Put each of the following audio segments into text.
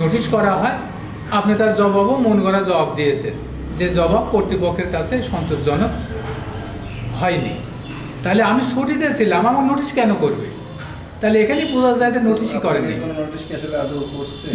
Notice করা হয়, আপনি তার জবাবও মন গড়া জবাব দিয়েছেন, যে জবাব কর্তৃপক্ষের কাছে সন্তোষজনক হয়নি। তাহলে আমি ছুটিতে ছিলাম, আমার নোটিশ কেন করবে? তাহলে এখানেই বোঝা যায় যে নোটিশই করেনি।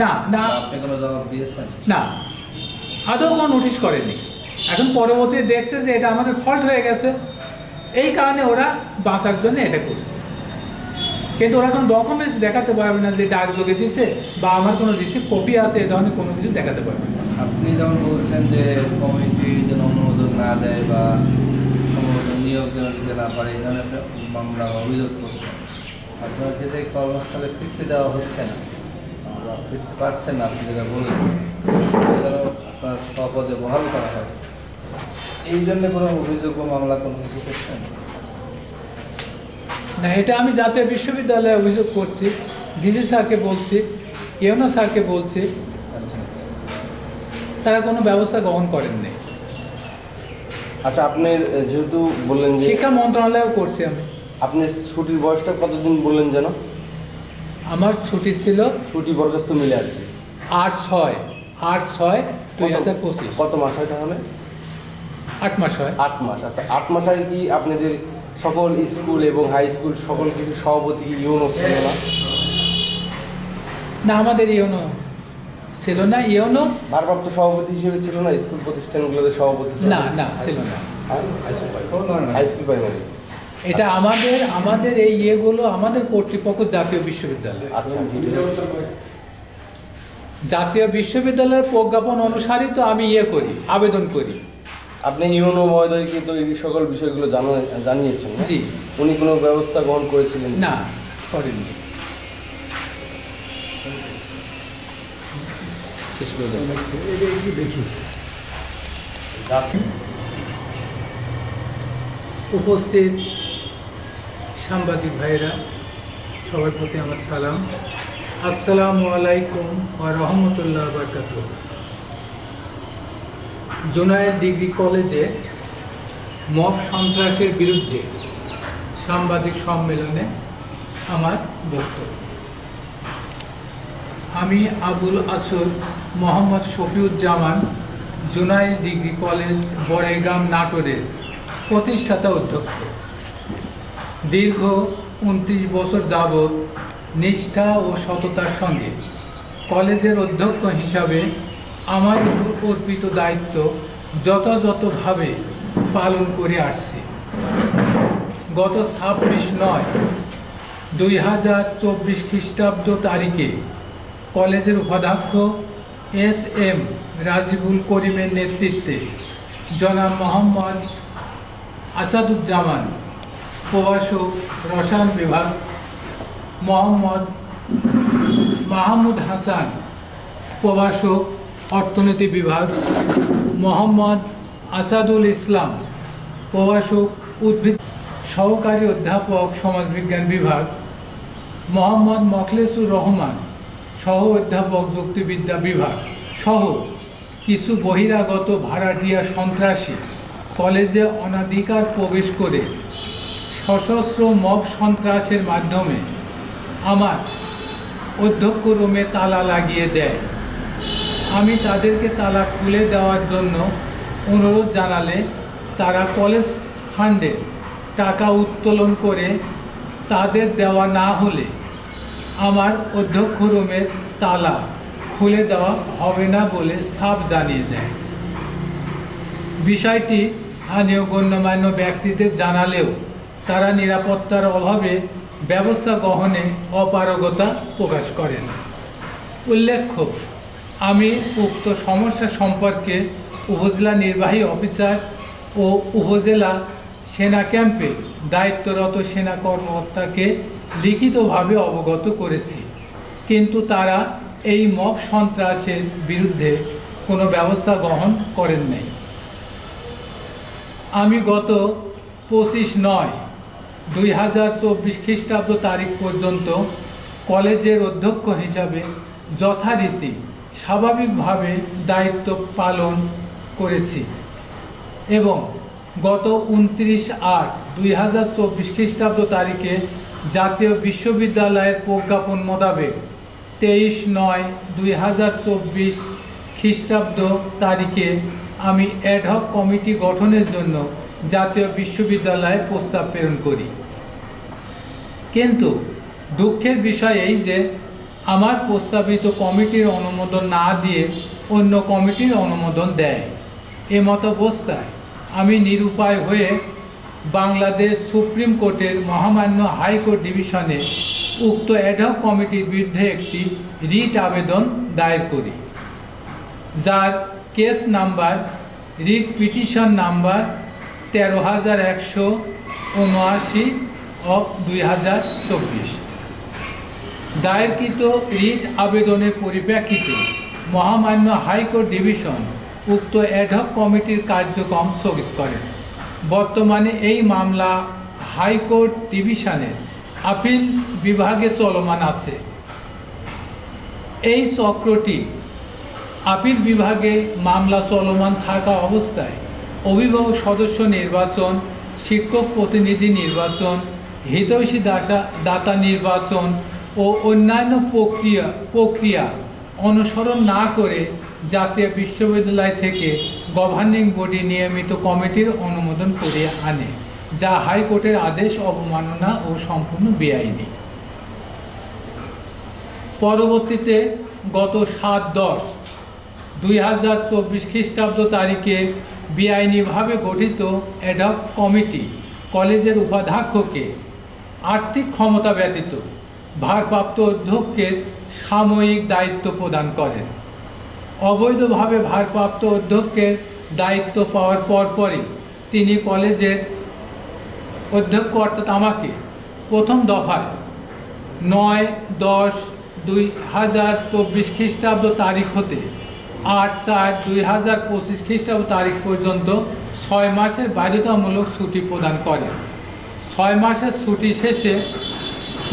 না না, না, আদৌ কোনো নোটিশ করেনি। এখন পরবর্তী দেখছে যে এটা আমাদের ফল্ট হয়ে গেছে, এই কারণে ওরা বাঁচার জন্য এটা করছে। কিন্তু ওরা কোনো ডকুমেন্টস দেখাতে পারবে না যে ডাকযোগে দিছে বা আমার কোনো রিসিভ কপি আছে, এ ধরনের কোনো কিছু দেখাতে পারবে না। আপনি যেমন বলছেন যে কমিটি যেন অনুমোদন না দেয় বা অনুমোদন নিয়োগ যেন দিতে না পারে, এই ধরনের মামলা অভিযোগ করছেন। আপনার ক্ষেত্রে কর্মস্থলে ফিরতে দেওয়া হচ্ছে না, আমরা ফিরতে পারছেন না, আপনি যেটা বললেন যেন আপনার স্বপদে বহাল করা হয়, এই জন্য কোনো অভিযোগ বা মামলা কোনো কিছু করছেন না? এটা আমি জাতীয় বিশ্ববিদ্যালয়ে অভিযোগ করছি, ডিজি স্যারকে বলছি, ইউনো স্যারকে বলছি, তারা কোনো ব্যবস্থা গ্রহণ করেননি। আচ্ছা, আপনি যেহেতু বললেন শিক্ষা মন্ত্রণালয়েও করছি আমি। আপনি ছুটির বয়সটা কতদিন বললেন যেন? আমার ছুটি ছিল, ছুটি বরখাস্ত মিলে আর কি 8/6/2025। কত মাস হয় তাহলে? 8 মাস হয়। 8 মাস। আচ্ছা, 8 মাসে কি আপনাদের সকল স্কুল এবং হাই স্কুল সকল কিছু সভাপতি ইউনো ছিল না? না, আমাদের ইউনো ছিল না। ইউনো ভারপ্রাপ্ত সভাপতি হিসেবে ছিল না? স্কুল প্রতিষ্ঠানগুলোতে সভাপতি না, না ছিল না। হাই স্কুল প্রাইমারি এটা আমাদের এই ইয়েগুলো আমাদের কর্তৃপক্ষ জাতীয় বিশ্ববিদ্যালয়। আচ্ছা, জাতীয় বিশ্ববিদ্যালয়ের প্রজ্ঞাপন অনুসারেই তো আমি করি, আবেদন করি। আপনি ইউনো মহোদয়কে তো এই সকল বিষয়গুলো জানিয়েছেন? জি। উনি কোনো ব্যবস্থা গ্রহণ করেছিলেন? না, করেননি। উপস্থিত সাংবাদিক ভাইরা, সবার প্রতি আমার সালাম। আসসালামু আলাইকুম ওয়া রাহমাতুল্লাহি ওয়া বারাকাতুহু। জুনায়েদ ডিগ্রি কলেজে মব সন্ত্রাসের বিরুদ্ধে সাংবাদিক সম্মেলনে আমার বক্তব্য। আমি আবুল আসদ মোহাম্মদ শফিউজ্জামান, জুনায়েদ ডিগ্রি কলেজ বড়াইগ্রাম নাটোরের প্রতিষ্ঠাতা অধ্যক্ষ। দীর্ঘ 29 বছর যাবৎ নিষ্ঠা ও সততার সঙ্গে কলেজের অধ্যক্ষ হিসাবে আমার উপর অর্পিত দায়িত্ব যথাযথভাবে পালন করে আসছি। গত 26/9/2024 খ্রিস্টাব্দ তারিখে কলেজের উপাধ্যক্ষ SM রাজিবুল করিমের নেতৃত্বে জনাব মোহাম্মদ আসাদুজ্জামান প্রভাষক রসায়ন বিভাগ, মোহাম্মদ মাহমুদ হাসান প্রভাষক অর্থনীতি বিভাগ, মোহাম্মদ আসাদুল ইসলাম প্রভাষক উদ্ভিদ সহকারী অধ্যাপক সমাজবিজ্ঞান বিভাগ, মোহাম্মদ মখলেসুর রহমান সহ অধ্যাপক যুক্তিবিদ্যা বিভাগ সহ কিছু বহিরাগত ভাড়াটিয়া সন্ত্রাসী কলেজে অনধিকার প্রবেশ করে সশস্ত্র মব সন্ত্রাসের মাধ্যমে আমার অধ্যক্ষ রুমে তালা লাগিয়ে দেয়। আমি তাদেরকে তালা খুলে দেওয়ার জন্য অনুরোধ জানালে তারা কলেজ ফান্ডে টাকা উত্তোলন করে তাদের দেওয়া না হলে আমার অধ্যক্ষ রুমের তালা খুলে দেওয়া হবে না বলে সাফ জানিয়ে দেয়। বিষয়টি স্থানীয় গণ্যমান্য ব্যক্তিদের জানালেও তারা নিরাপত্তার অভাবে ব্যবস্থা গ্রহণে অপারগতা প্রকাশ করেন। উল্লেখ্য, আমি উক্ত সমস্যা সম্পর্কে উপজেলা নির্বাহী অফিসার ও উপজেলা সেনা ক্যাম্পে দায়িত্বরত সেনা কর্মকর্তাকে লিখিতভাবে অবগত করেছি, কিন্তু তারা এই মব সন্ত্রাসের বিরুদ্ধে কোনো ব্যবস্থা গ্রহণ করেন নাই। আমি গত 25/9/2024 খ্রিস্টাব্দ তারিখ পর্যন্ত কলেজের অধ্যক্ষ হিসাবে যথারীতি স্বাভাবিকভাবে দায়িত্ব পালন করেছি এবং গত 29/8/2024 খ্রিস্টাব্দ তারিখে জাতীয় বিশ্ববিদ্যালয়ের প্রজ্ঞাপন মোতাবেক 23/9/2024 খ্রিস্টাব্দ তারিখে আমি অ্যাডহক কমিটি গঠনের জন্য জাতীয় বিশ্ববিদ্যালয়ে প্রস্তাব প্রেরণ করি। কিন্তু দুঃখের বিষয় এই যে আমার প্রস্তাবিত কমিটির অনুমোদন না দিয়ে অন্য কমিটির অনুমোদন দেয়। এমত অবস্থায় আমি নিরুপায় হয়ে বাংলাদেশ সুপ্রিম কোর্টের মহামান্য হাইকোর্ট ডিভিশনে উক্ত অ্যাডহক কমিটির বিরুদ্ধে একটি রিট আবেদন দায়ের করি, যার case number writ petition number 13,179/2024। দায়েরকৃত রিট আবেদনের পরিপ্রেক্ষিতে মহামান্য হাইকোর্ট ডিভিশন উক্ত অ্যাডহক কমিটির কার্যক্রম স্থগিত করেন। বর্তমানে এই মামলা হাইকোর্ট ডিভিশনের আপিল বিভাগে চলমান আছে। এই চক্রটি আপিল বিভাগে মামলা চলমান থাকা অবস্থায় অভিভাবক সদস্য নির্বাচন, শিক্ষক প্রতিনিধি নির্বাচন, হিতৈষী দাতা নির্বাচন ও অন্যান্য প্রক্রিয়া অনুসরণ না করে জাতীয় বিশ্ববিদ্যালয় থেকে গভর্নিং বডি নিয়মিত কমিটির অনুমোদন করিয়ে আনে, যা হাইকোর্টের আদেশ অবমাননা ও সম্পূর্ণ বেআইনি। পরবর্তীতে গত 7/10/2024 খ্রিস্টাব্দ তারিখে বেআইনিভাবে গঠিত অ্যাডহক কমিটি কলেজের উপাধ্যক্ষকে আর্থিক ক্ষমতা ব্যতীত ভারপ্রাপ্ত অধ্যক্ষের সাময়িক দায়িত্ব প্রদান করেন। অবৈধভাবে ভারপ্রাপ্ত অধ্যক্ষের দায়িত্ব পাওয়ার পরপরই তিনি কলেজের অধ্যক্ষ অর্থাৎ আমাকে প্রথম দফায় 9/10/2024 খ্রিস্টাব্দ তারিখ হতে 8/4/2025 খ্রিস্টাব্দ তারিখ পর্যন্ত 6 মাসের বাধ্যতামূলক ছুটি প্রদান করেন। 6 মাসের ছুটি শেষে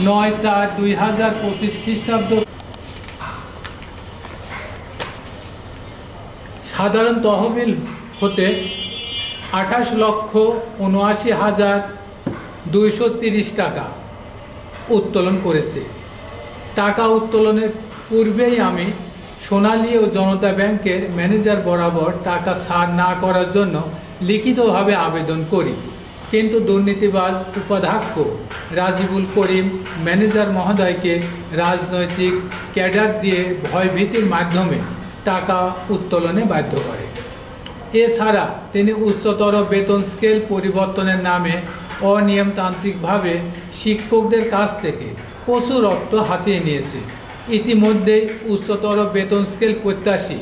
9/4/2025 খ্রিস্টাব্দ সাধারণ তহবিল হতে 28,79,230 টাকা উত্তোলন করেছে। টাকা উত্তোলনের পূর্বেই আমি সোনালী ও জনতা ব্যাংকের ম্যানেজার বরাবর টাকা ছাড় না করার জন্য লিখিতভাবে আবেদন করি, কিন্তু দুর্নীতিবাজ উপাধ্যক্ষ রাজিবুল করিম ম্যানেজার মহোদয়কে রাজনৈতিক ক্যাডার দিয়ে ভয়ভীতির মাধ্যমে টাকা উত্তোলনে বাধ্য করে। এছাড়া তিনি উচ্চতর বেতন স্কেল পরিবর্তনের নামে অনিয়মতান্ত্রিকভাবে শিক্ষকদের কাছ থেকে প্রচুর অর্থ হাতিয়ে নিয়েছে। ইতিমধ্যে উচ্চতর বেতন স্কেল প্রত্যাশী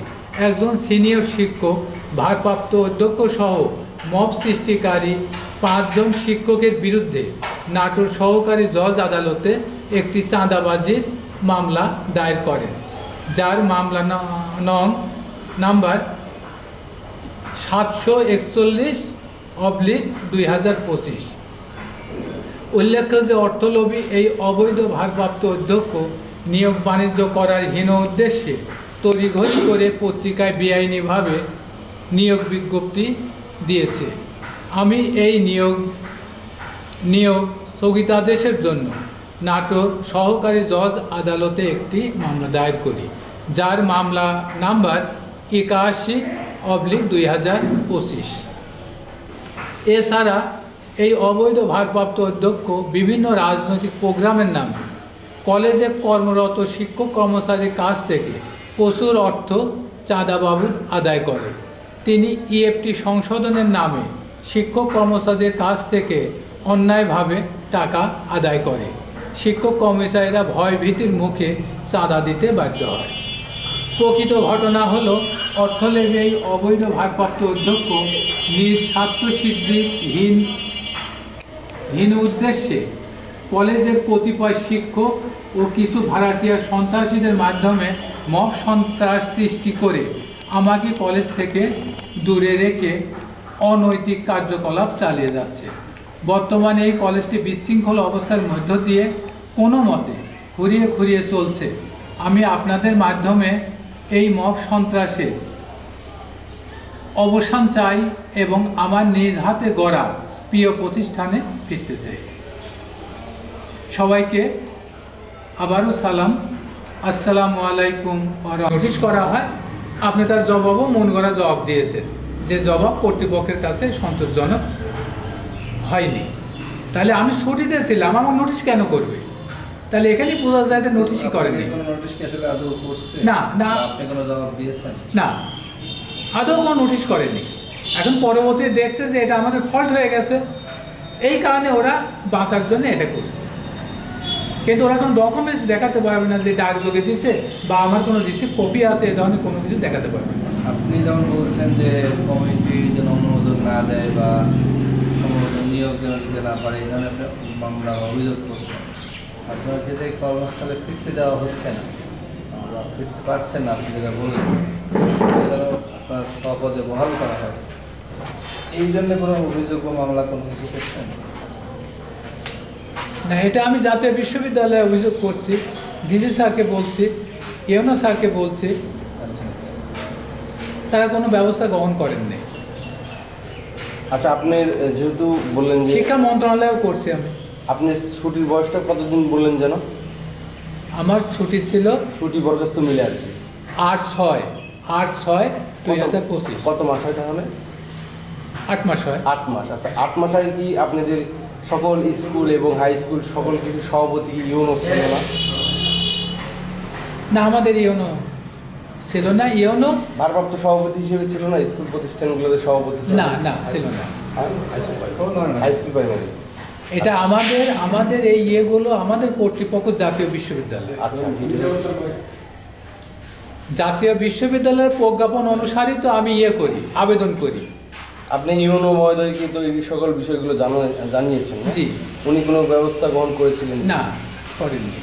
একজন সিনিয়র শিক্ষক, ভারপ্রাপ্ত অধ্যক্ষ সহ মব সৃষ্টিকারী 5 জন শিক্ষকের বিরুদ্ধে নাটোর সহকারী জজ আদালতে একটি চাঁদাবাজির মামলা দায়ের করেন, যার মামলা নাম্বার 741/2025। উল্লেখ্য যে অর্থলোভী এই অবৈধ ভারপ্রাপ্ত অধ্যক্ষ নিয়োগ বাণিজ্য করার হীন উদ্দেশ্যে তড়িঘড়ি করে পত্রিকায় বেআইনিভাবে নিয়োগ বিজ্ঞপ্তি দিয়েছে। আমি এই নিয়োগ স্থগিতাদেশের জন্য নাটোর সহকারী জজ আদালতে একটি মামলা দায়ের করি, যার মামলা নাম্বার 81/2025। এছাড়া এই অবৈধ ভারপ্রাপ্ত অধ্যক্ষ বিভিন্ন রাজনৈতিক প্রোগ্রামের নামে কলেজে কর্মরত শিক্ষক কর্মচারীর কাছ থেকে প্রচুর অর্থ চাঁদা বাবদ আদায় করে। তিনি ইএফটি সংশোধনের নামে শিক্ষক কর্মচারীদের কাছ থেকে অন্যায়ভাবে টাকা আদায় করে। শিক্ষক কর্মচারীরা ভয়ভীতির মুখে চাঁদা দিতে বাধ্য হয়। প্রকৃত ঘটনা হলো অর্থলোভী এই অবৈধ ভারপ্রাপ্ত অধ্যক্ষ নিজ স্বার্থসিদ্ধিহীন উদ্দেশ্যে কলেজের কতিপয় শিক্ষক ও কিছু ভাড়াটিয়া সন্ত্রাসীদের মাধ্যমে মব সন্ত্রাস সৃষ্টি করে আমাকে কলেজ থেকে দূরে রেখে অনৈতিক কার্যকলাপ চালিয়ে যাচ্ছে। বর্তমানে এই কলেজটি বিশৃঙ্খল অবস্থার মধ্য দিয়ে কোনো মতে খুঁড়িয়ে চলছে। আমি আপনাদের মাধ্যমে এই মব সন্ত্রাসের অবসান চাই এবং আমার নিজ হাতে গড়া প্রিয় প্রতিষ্ঠানে ফিরতে চাই। সবাইকে আবারও সালাম। আসসালামু আলাইকুম নোটিশ করা হয়, আপনি তার জবাবও মন গড়া জবাব দিয়েছেন, যে জবাব কর্তৃপক্ষের কাছে সন্তোষজনক হয়নি। তাহলে আমি ছুটিতে ছিলাম, আমার নোটিশ কেন করবে? তাহলে এখানেই বোঝা যায় যে নোটিশই করেনি। কোনো নোটিশ কি আসলে আদৌ করছে? না, না। আপনি কোনো জবাব দিয়েছেন? না, আদৌ কোনো নোটিশ করেনি। এখন পরবর্তী দেখছে যে এটা আমাদের ফল্ট হয়ে গেছে, এই কারণে ওরা বাঁচার জন্য এটা করছে। কিন্তু ওরা কোনো ডকুমেন্টস দেখাতে পারবে না যে ডাকযোগে দিছে বা আমার কোনো রিসিভ কপি আছে, এ ধরনের কোনো কিছু দেখাতে পারবে না। আপনি যেমন বলছেন যে কমিটি যেন অনুমোদন না দেয় বা সম্ভবত নিয়োগ যেন দিতে না পারে, এই ধরনের আপনি মামলা বা অভিযোগ করছেন। আপনার ক্ষেত্রে কর্মস্থলে ফিরতে দেওয়া হচ্ছে না বা ফিরতে পারছেন না, আপনি যেটা বললেন যেন আপনার স্বপদে বহাল করা হয়, এই জন্য কোনো অভিযোগ বা মামলা কোনো কিছু করছেন? না, এটা আমি জাতীয় বিশ্ববিদ্যালয়ে অভিযোগ করছি, ডিজি স্যারকে বলছি, ইউনো স্যারকে বলছি, আচ্ছা, তারা কোনো ব্যবস্থা গ্রহণ করেননি। আচ্ছা, আপনি যেহেতু বললেন যে শিক্ষা মন্ত্রণালয়েও করছি আমি। আপনি ছুটির বয়সটা কতদিন বললেন যেন? আমার ছুটি ছিল ছুটি বরখাস্ত মিলে আর কি 8/6/2025। কত মাস হয় তাহলে? 8 মাস হয়। 8 মাস। আচ্ছা, 8 মাস আগে কি আপনাদের সকল স্কুল এবং হাই স্কুল সকল কিছু সভাপতি ইউনো ছিল না? না, আমাদের ইউনো ছিল না। ইউনো ভারপ্রাপ্ত সভাপতি হিসেবে ছিল না স্কুল প্রতিষ্ঠানগুলোতে সভাপতি? না, না ছিল না। High school primary. এটা আমাদের এই ইয়েগুলো আমাদের কর্তৃপক্ষ জাতীয় বিশ্ববিদ্যালয়। আচ্ছা, জাতীয় বিশ্ববিদ্যালয়ের প্রজ্ঞাপন অনুসারেই তো আমি আবেদন করি। আপনি ইউনো মহোদয়কে তো এই সকল বিষয়গুলো জানিয়েছেন না? জি। উনি কোনো ব্যবস্থা গ্রহণ করেছিলেন? না, করেননি।